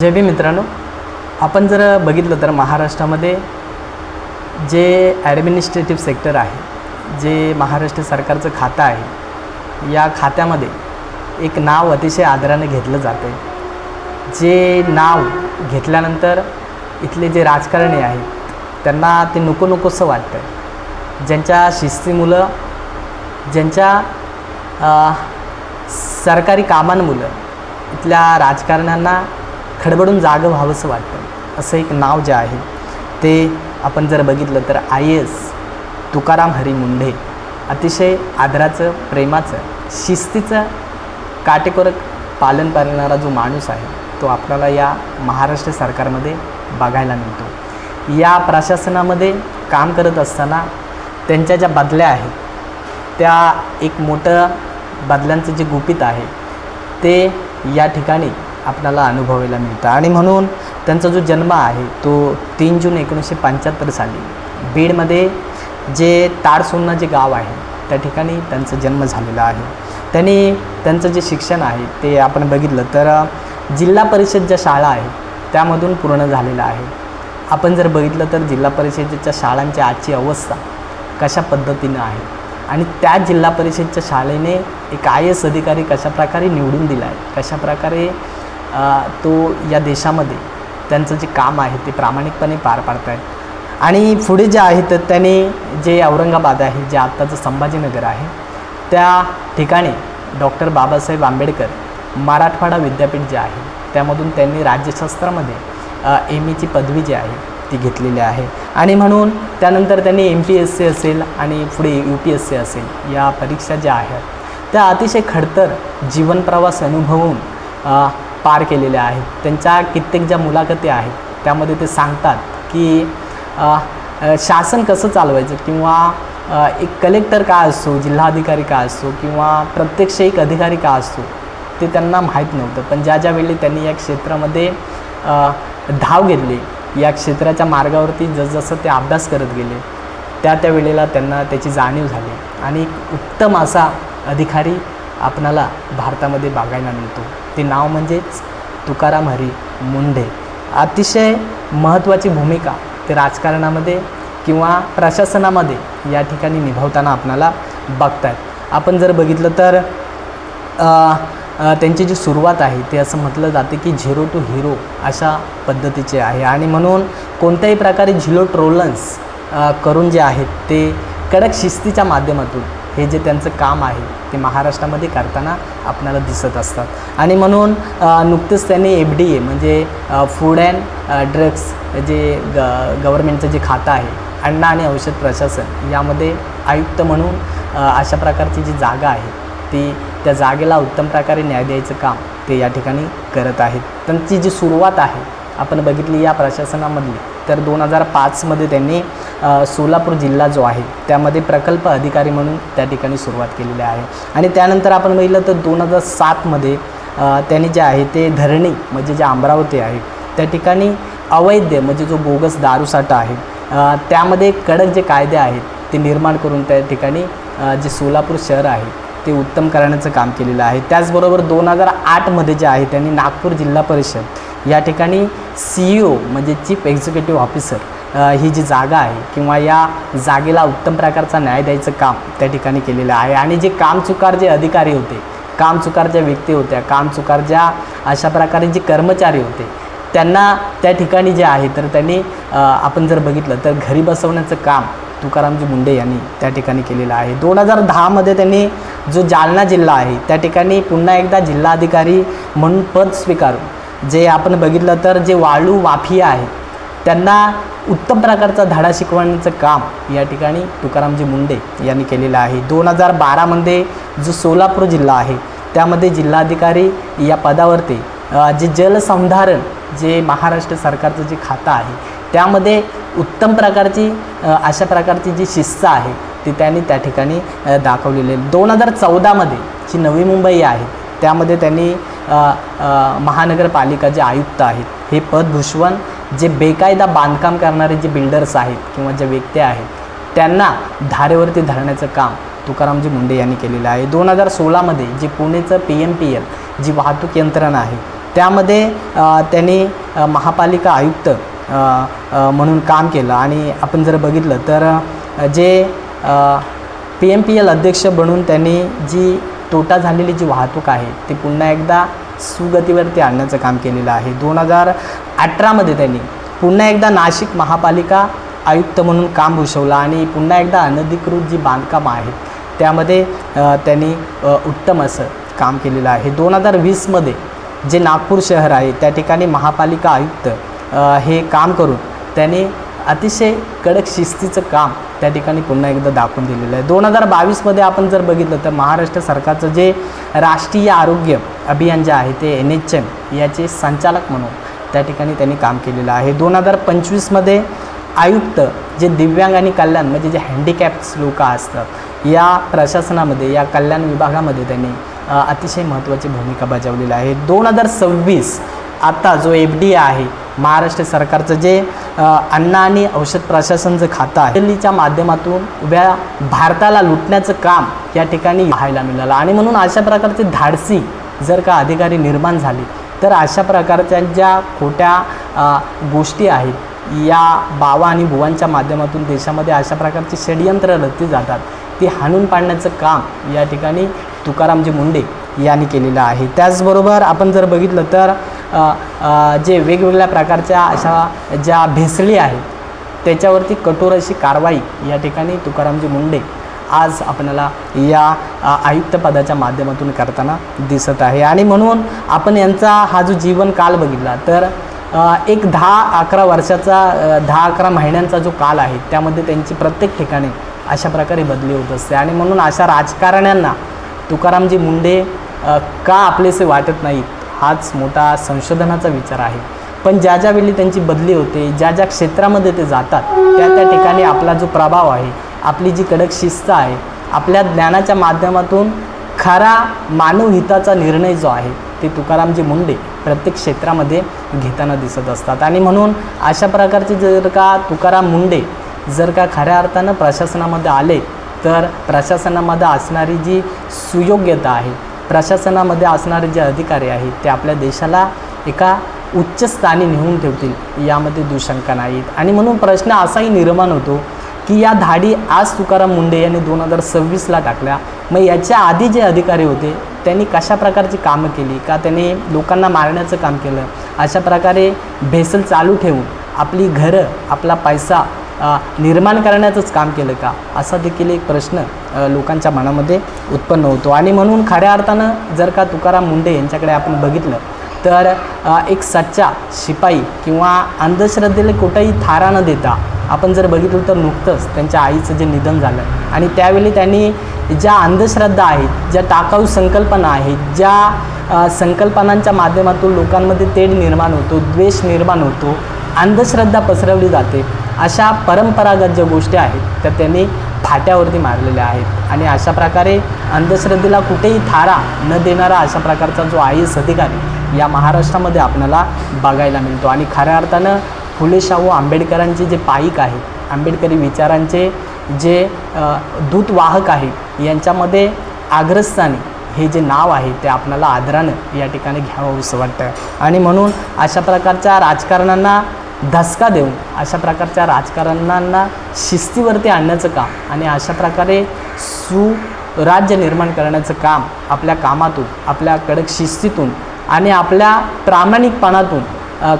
जय भीम मित्रांनो, आपण जर बघितलं तर महाराष्ट्रामध्ये जे ॲडमिनिस्ट्रेटिव्ह सेक्टर आहे, जे महाराष्ट्र सरकारचं खातं आहे, या खात्यामध्ये एक नाव अतिशय आदराने घेतलं जाते। जे नाव घेतल्यानंतर इथले जे राजकारणी आहेत त्यांना ते नको नकोसं वाटतं। ज्यांच्या शिस्तीमुळं, ज्यांच्या सरकारी कामांमुळं इथल्या राजकारण्यांना खडबडून जागं व्हावंसं वाटतं। असं एक नाव जे आहे ते आपण जर बघितलं तर IAS तुकाराम हरी मुंढे, अतिशय आदराचं, प्रेमाचं, शिस्तीचं काटेकोर पालन करणारा जो माणूस आहे तो आपल्याला या महाराष्ट्र सरकारमध्ये बघायला मिळतो। या प्रशासनामध्ये काम करत असताना त्यांच्या ज्या बदल्या आहेत त्या एक मोठं बदल्यांचं जे गुपित आहे ते या ठिकाणी आपल्याला अनुभवायला मिळतं। आणि म्हणून त्यांचा जो जन्म आहे तो 3 जून 1975 साली बीडमध्ये जे ताडसोन्ना जे गाव आहे त्या ठिकाणी त्यांचा जन्म झालेला आहे। त्यांनी त्यांचं जे शिक्षण आहे ते आपण बघितलं तर जिल्हा परिषद ज्या शाळा आहेत त्यामधून पूर्ण झालेलं आहे। आपण जर बघितलं तर जिल्हा परिषदेच्या शाळांची आजची अवस्था कशा पद्धतीनं आहे आणि त्या जिल्हा परिषदच्या शाळेने एक IAS अधिकारी कशाप्रकारे निवडून दिला आहे, कशाप्रकारे तो या देशामध्ये त्यांचं जे काम आहे ते प्रामाणिकपणे पार पाडत आहेत। आणि पुढे जे आहे तर त्यांनी जे औरंगाबाद आहे, जे आत्ताचं संभाजीनगर आहे, त्या ठिकाणी डॉक्टर बाबासाहेब आंबेडकर मराठवाडा विद्यापीठ जे आहे त्यामधून त्यांनी राज्यशास्त्रामध्ये MA ची पदवी जी आहे ती घेतलेली आहे। आणि म्हणून त्यानंतर त्यांनी MPSC असेल आणि पुढे UPSC असेल या परीक्षा ज्या आहेत त्या अतिशय खडतर जीवनप्रवास अनुभवून पार केलेल्या आहेत। त्यांच्या कित्येक ज्या मुलाखती आहेत त्यामध्ये ते सांगतात की शासन कसं चालवायचं किंवा एक कलेक्टर का असतो, जिल्हाधिकारी का असतो किंवा प्रत्यक्ष एक अधिकारी का असतो ते त्यांना माहीत नव्हतं। पण ज्या वेळी त्यांनी या क्षेत्रामध्ये धाव घेतली, या क्षेत्राच्या मार्गावरती जसजसं ते अभ्यास करत गेले त्या वेळेला त्यांना त्याची जाणीव झाली आणि एक उत्तम असा अधिकारी आपणाला भारतामध्ये बघायला मिळतो। ते नाव म्हणजेच तुकाराम हरी मुंढे। अतिशय महत्त्वाची भूमिका ते राजकारणामध्ये किंवा प्रशासनामध्ये या ठिकाणी निभावताना आपणाला बघतायत। आपण जर बघितलं तर त्यांची जी सुरुवात आहे ते असं म्हटलं जाते की 0 to hero अशा पद्धतीचे आहे। आणि म्हणून कोणत्याही प्रकारे झिरो टॉलरन्स करून जे आहेत ते कडक शिस्तीच्या माध्यमातून हे जे त्यांचं काम आहे ते महाराष्ट्रामध्ये करताना आपल्याला दिसत असतात। आणि म्हणून नुकतेच त्यांनी FDA म्हणजे फूड अँड ड्रग्स जे गव्हर्मेंटचं जे खातं आहे, अन्न आणि औषध प्रशासन, यामध्ये आयुक्त म्हणून अशा प्रकारची जी जागा आहे ती त्या जागेला उत्तम प्रकारे न्याय द्यायचं काम ते या ठिकाणी करत आहेत। त्यांची जी सुरुवात आहे आपण बघितली या प्रशासनामधली तर 2005 मध्ये त्यांनी सोलापूर जिल्हा जो आहे त्यामध्ये प्रकल्प अधिकारी म्हणून त्या ठिकाणी सुरुवात केलेली आहे। आणि त्यानंतर आपण बघितलं तर 2007 मध्ये त्यांनी जे आहे ते धरणी म्हणजे जे अमरावती आहे त्या ठिकाणी अवैध म्हणजे जो बोगस दारूसाठा आहे त्यामध्ये कडक जे कायदे आहेत ते निर्माण करून त्या ठिकाणी जे सोलापूर शहर आहे ते उत्तम करण्याचं काम केलेलं आहे। त्याचबरोबर 2008 मध्ये जे आहे त्यांनी नागपूर जिल्हा परिषद या ठिकाणी CEO म्हणजे चीफ एक्झिक्युटिव्ह ऑफिसर ही जी जागा आहे किंवा या जागेला उत्तम प्रकारचा न्याय द्यायचं काम त्या ठिकाणी केलेलं आहे। आणि जे कामचुकार जे अधिकारी होते, कामचुकार ज्या व्यक्ती होत्या, कामचुकार ज्या अशा प्रकारे जे कर्मचारी होते त्यांना त्या ठिकाणी जे आहे तर त्यांनी आपण जर बघितलं तर घरी बसवण्याचं काम तुकारामजी मुंढे यांनी त्या ठिकाणी केलेलं आहे। 2010 मध्ये त्यांनी जो जालना जिल्हा आहे त्या ठिकाणी पुन्हा एकदा जिल्हाधिकारी म्हणून पद स्वीकारून जे आपण बघितलं तर जे वाळू माफिया आहे त्यांना उत्तम प्रकारचा धडा शिकवण्याचं काम या ठिकाणी तुकारामजी मुंढे यांनी केलेलं आहे। 2012 मध्ये जो सोलापूर जिल्हा आहे त्यामध्ये जिल्हाधिकारी या पदावरती जे जलसंधारण जे महाराष्ट्र सरकारचं जे खातं आहे त्यामध्ये उत्तम प्रकारची अशा प्रकारची जी शिस्त आहे ती त्यांनी त्या ठिकाणी दाखवलेली आहे। 2014 मध्ये जी नवी मुंबई आहे त्यामध्ये त्यांनी महानगरपालिका जे आयुक्त आहेत हे पद भूषवून जे बेकायदा बांधकाम करणारे जे बिल्डर्स आहेत किंवा जे व्यक्ती आहेत त्यांना धारेवरती धरण्याचं काम तुकारामजी मुंढे यांनी केलेलं आहे। 2016 मध्ये जे पुणेचं PMPL जी वाहतूक यंत्रणा आहे त्यामध्ये त्यांनी महापालिका आयुक्त म्हणून काम केलं. आणि आपण जर बघितलं तर जे PMPL अध्यक्ष बनून त्यांनी जी तोटा झालेली जी वाहतूक आहे ती पुन्हा एकदा सुगतीवरती आणण्याचं काम केलेलं आहे. 2018मध्ये त्यांनी पुन्हा एकदा नाशिक महापालिका आयुक्त म्हणून काम भूषवलं आणि पुन्हा एकदा अनधिकृत जी बांधकामं आहेत त्यामध्ये त्यांनी उत्तम असं काम केलेलं आहे. 2020मध्ये जे नागपूर शहर आहे त्या ठिकाणी महापालिका आयुक्त हे काम करून त्याने अतिशय कडक शिस्तीचं काम त्या ठिकाणी पुन्हा एकदा दाखवून दिलेलं आहे. 2022मध्ये आपण जर बघितलं तर महाराष्ट्र सरकारचं जे राष्ट्रीय आरोग्य अभियान जे आहे ते NHM याचे संचालक म्हणून त्या ठिकाणी त्यांनी काम केलेलं आहे. 2025मध्ये आयुक्त जे दिव्यांग आणि कल्याण म्हणजे जे हँडिकॅप्स लोक असतात या प्रशासनामध्ये या कल्याण विभागामध्ये त्यांनी अतिशय महत्त्वाची भूमिका बजावलेली आहे. 2026 आता जो FDA आहे महाराष्ट्र सरकारचं जे अन्न आणि औषध प्रशासन जे खातं आहे दिल्लीच्या माध्यमातून उभ्या भारताला लुटण्याचं काम या ठिकाणी पाहायला मिळालं. आणि म्हणून अशा प्रकारचे धाडसी जर का अधिकारी निर्माण झाले तर अशा प्रकारच्या ज्या खोट्या गोष्टी आहेत या बावा आणि बुवांच्या माध्यमातून देशामध्ये अशा प्रकारचे षडयंत्र रचली जातात ती हाणून पाडण्याचं काम या ठिकाणी तुकारामजी मुंडे यांनी केलेलं आहे. त्याचबरोबर आपण जर बघितलं तर जे वेगवेगळ्या प्रकारच्या अशा ज्या भेसळी आहेत त्याच्यावरती कठोर अशी कारवाई या ठिकाणी तुकारामजी मुंडे आज आपल्याला या आयुक्तपदाच्या माध्यमातून करताना दिसत आहे. आणि म्हणून आपण यांचा हा जो जीवनकाल बघितला तर एक 10-11 वर्षाचा 10-11 महिन्यांचा जो काल आहे त्यामध्ये त्यांची प्रत्येक ठिकाणी अशा प्रकारे बदली होत असते. आणि म्हणून अशा राजकारण्यांना तुकारामजी मुंडे का आपलेसे वाटत नाहीत हाच मोठा संशोधनाचा विचार आहे. पण ज्या ज्यावेळी त्यांची बदली होते ज्या ज्या क्षेत्रामध्ये ते जातात त्या त्या ठिकाणी आपला जो प्रभाव आहे आपली जी कडक शिस्त आहे आपल्या ज्ञानाच्या माध्यमातून खरा मानवहिताचा निर्णय जो आहे ते तुकारामजी मुंडे प्रत्येक क्षेत्रामध्ये घेताना दिसत असतात. आणि म्हणून अशा प्रकारचे जर का तुकाराम मुंडे जर का खऱ्या अर्थानं प्रशासनामध्ये आले तर प्रशासनामध्ये असणारी जी सुयोग्यता आहे प्रशासनामध्ये असणारे जे अधिकारी आहेत ते आपल्या देशाला एका उच्च स्थानी नेऊन ठेवतील यामध्ये दुशंका नाहीत. आणि म्हणून प्रश्न असाही निर्माण होतो की या धाडी आज तुकाराम मुंडे यांनी 2026ला टाकल्या, मग याच्या आधी जे अधिकारी होते त्यांनी कशा प्रकारची कामं केली का त्यांनी लोकांना मारण्याचं काम केलं अशा प्रकारे भेसल चालू ठेवून आपली घरं आपला पैसा निर्माण करण्याचंच काम केलं का असा देखील एक प्रश्न लोकांच्या मनामध्ये उत्पन्न होतो. आणि म्हणून खऱ्या अर्थानं जर का तुकाराम मुंडे यांच्याकडे आपण बघितलं तर एक सच्चा शिपाई किंवा अंधश्रद्धेला कुठेही थारा न देता आपण जर बघितलं तर नुकतंच त्यांच्या आईचं जे निधन झालं आणि त्यावेळी त्यांनी ज्या अंधश्रद्धा आहेत ज्या टाकाऊ संकल्पना आहेत ज्या संकल्पनांच्या माध्यमातून लोकांमध्ये तेढ निर्माण होतो द्वेष निर्माण होतो अंधश्रद्धा पसरवली जाते अशा परंपरागत ज्या गोष्टी आहेत त्या त्यांनी फाट्यावरती मारलेल्या आहेत. आणि अशा प्रकारे अंधश्रद्धेला कुठेही थारा न देणारा अशा प्रकारचा जो IAS अधिकारी या महाराष्ट्रामध्ये आपल्याला बघायला मिळतो. आणि खऱ्या अर्थानं फुले शाहू आंबेडकरांचे जे पाईक आहेत आंबेडकरी विचारांचे जे दूतवाहक आहेत यांच्यामध्ये अग्रस्थानी हे जे नाव आहे ते आपल्याला आदरानं या ठिकाणी घ्यावं असं वाटतं. आणि म्हणून अशा प्रकारच्या राजकारणांना धसका देऊन अशा प्रकारच्या राजकारण्यांना शिस्तीवरती आणण्याचं काम आणि अशा प्रकारे सुराज्य निर्माण करण्याचं काम आपल्या कामातून आपल्या कडक शिस्तीतून आणि आपल्या प्रामाणिकपणातून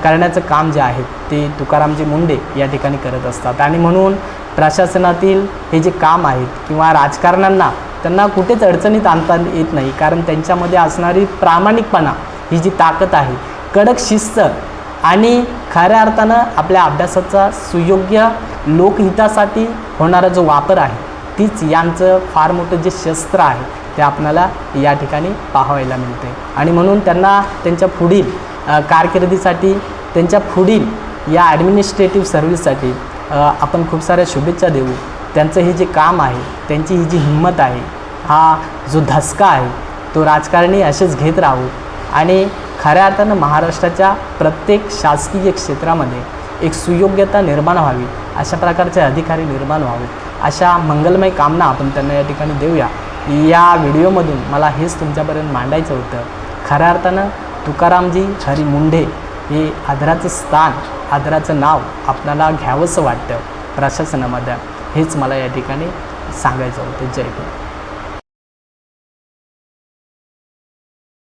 करण्याचं काम जे आहे ते तुकारामजी मुंडे या ठिकाणी करत असतात. आणि म्हणून प्रशासनातील हे जे काम आहेत किंवा राजकारण्यांना त्यांना कुठेच अडचणीत आणता येत नाही कारण त्यांच्यामध्ये असणारी प्रामाणिकपणा ही जी ताकद आहे कडक शिस्त आणि खऱ्या अर्थानं आपल्या अभ्यासाचा सुयोग्य लोकहितासाठी होणारा जो वापर आहे तीच यांचं फार मोठं जे शस्त्र आहे ते आपल्याला या ठिकाणी पाहायला मिळते. आणि म्हणून त्यांना त्यांच्या पुढील कारकिर्दीसाठी त्यांच्या पुढील या ॲडमिनिस्ट्रेटिव्ह सर्व्हिससाठी आपण खूप साऱ्या शुभेच्छा देऊ. त्यांचं हे जे काम आहे त्यांची ही जी हिंमत आहे हा जो धसका आहे तो राजकारणी असेच घेत राहू आणि खऱ्या अर्थानं महाराष्ट्राच्या प्रत्येक शासकीय क्षेत्रामध्ये एक सुयोग्यता निर्माण व्हावी अशा प्रकारचे अधिकारी निर्माण व्हावेत अशा मंगलमय कामना आपण त्यांना या ठिकाणी देऊया. या व्हिडिओमधून मला हेच तुमच्यापर्यंत मांडायचं होतं. खऱ्या अर्थानं तुकारामजी हरी मुंढे हे आदराचं स्थान, आदराचं नाव आपल्याला घ्यावंसं वाटतं प्रशासनामध्ये. हेच मला या ठिकाणी सांगायचं होतं. जय हिंद.